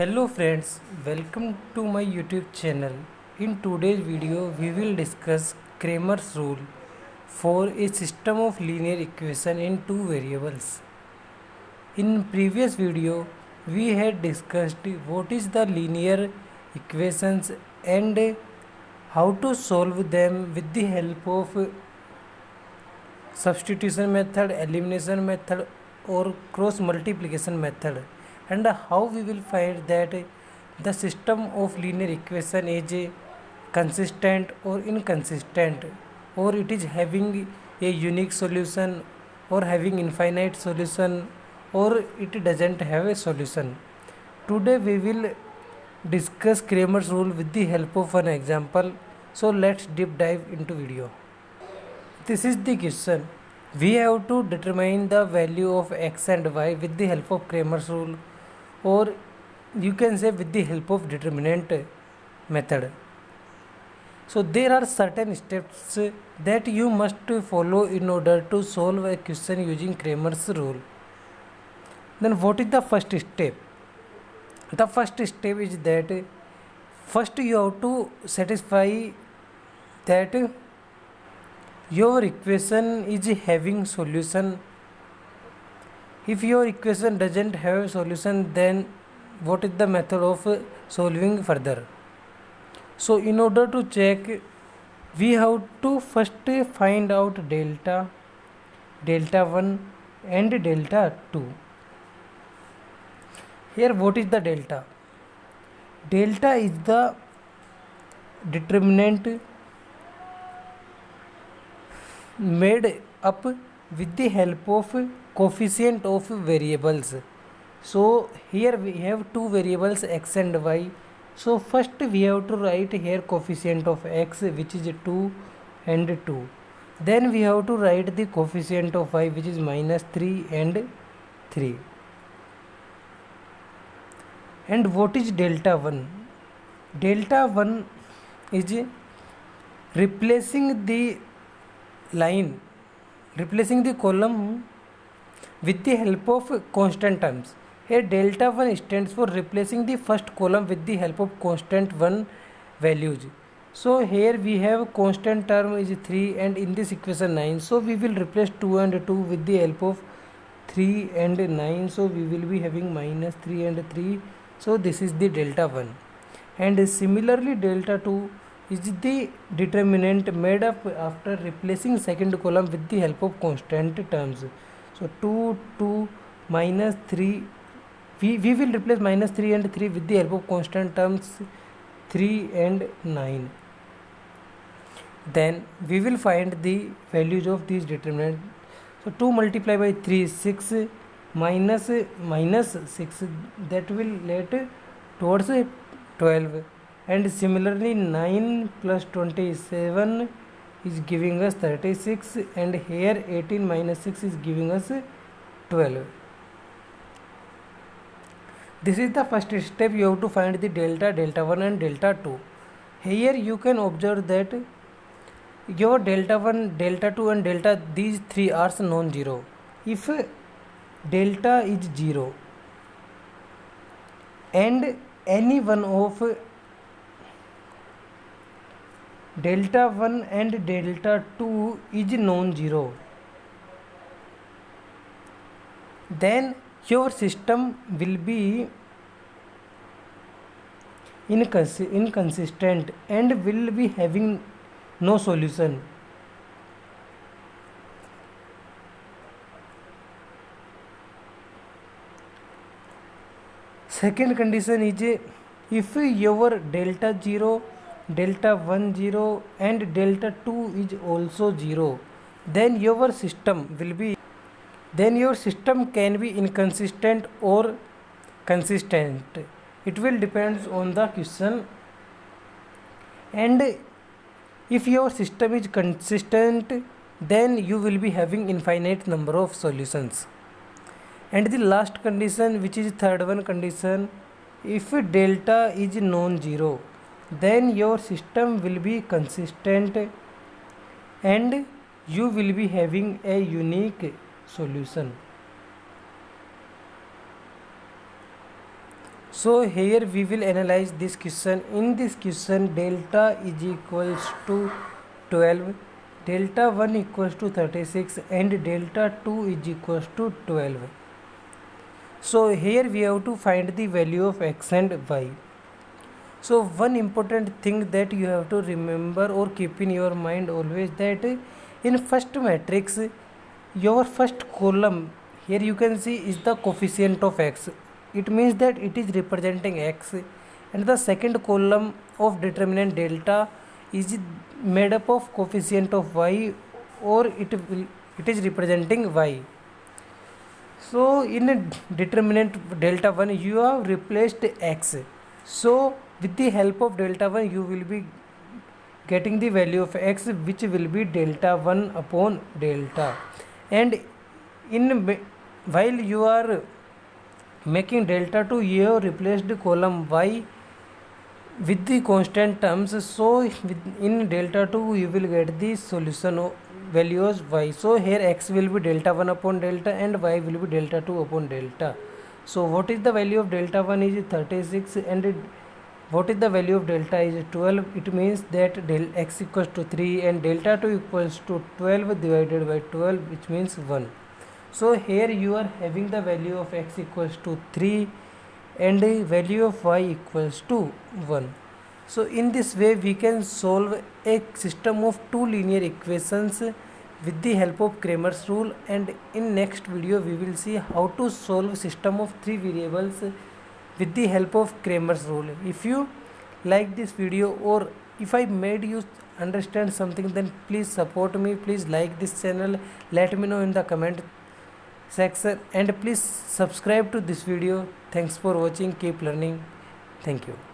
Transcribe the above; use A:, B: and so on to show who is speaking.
A: Hello friends, welcome to my YouTube channel. In today's video, we will discuss Cramer's rule for a system of linear equation in two variables. In previous video, we had discussed what is the linear equations and how to solve them with the help of substitution method, elimination method or cross multiplication method, and how we will find that the system of linear equation is consistent or inconsistent, or it is having a unique solution or having infinite solution, or it doesn't have a solution. Today we will discuss Cramer's rule with the help of an example. So let's deep dive into video. This is the question. We have to determine the value of x and y with the help of Cramer's rule, or you can say with the help of determinant method. So there are certain steps that you must follow in order to solve a question using Cramer's rule. Then what is the first step? The first step is that first you have to satisfy that your equation is having solution. If your equation doesn't have a solution, then what is the method of solving further? So in order to check, we have to first find out delta 1 and delta 2. Here what is the delta? Delta is the determinant made up with the help of coefficient of variables. So here we have two variables x and y. So first we have to write here coefficient of x, which is 2 and 2. Then we have to write the coefficient of y, which is minus 3 and 3. And what is delta 1? Delta 1 is replacing the column with the help of constant terms. Here delta 1 stands for replacing the first column with the help of constant 1 values. So here we have constant term is 3 and in this equation 9. So we will replace 2 and 2 with the help of 3 and 9. So we will be having minus 3 and 3. So this is the delta 1. And similarly delta 2 is the determinant made up after replacing second column with the help of constant terms. So 2, 2, minus 3. We will replace minus 3 and 3 with the help of constant terms 3 and 9. Then we will find the values of these determinant. So 2 multiplied by 3 is 6, minus 6, that will lead towards 12. And similarly 9 plus 27 is giving us 36, and here 18 minus 6 is giving us 12. This is the first step. You have to find the delta 1 and delta 2. Here you can observe that your delta 1, delta 2 and delta, these three are non-zero. If delta is 0 and any one of delta 1 and delta 2 is non-zero, then your system will be inconsistent and will be having no solution. Second condition is if your delta 0, delta 1 0 and delta 2 is also 0, then your system can be inconsistent or consistent. It will depend on the question. And if your system is consistent, then you will be having infinite number of solutions. And the last condition, which is third one condition, if delta is non-zero, then your system will be consistent and you will be having a unique solution. So here we will analyze this question. In this question, delta is equals to 12, delta 1 equals to 36 and delta 2 is equals to 12. So here we have to find the value of x and y. So one important thing that you have to remember or keep in your mind always, that in first matrix, your first column here you can see is the coefficient of x. It means that it is representing x, and the second column of determinant delta is made up of coefficient of y, or it is representing y. So in determinant delta 1 you have replaced x. So with the help of delta 1 you will be getting the value of x, which will be delta 1 upon delta. And while you are making delta 2, you have replaced column y with the constant terms. So in delta 2 you will get the solution of values y. So here x will be delta 1 upon delta and y will be delta 2 upon delta. So what is the value of delta 1 is 36 and what is the value of delta is 12. It means that del x equals to 3 and delta 2 equals to 12 divided by 12, which means 1. So here you are having the value of x equals to 3 and the value of y equals to 1. So in this way we can solve a system of two linear equations with the help of Cramer's rule, and in next video we will see how to solve system of three variables with the help of Cramer's rule. If you like this video or if I made you understand something, then please support me, please like this channel, let me know in the comment section, and please subscribe to this video. Thanks for watching, keep learning. Thank you.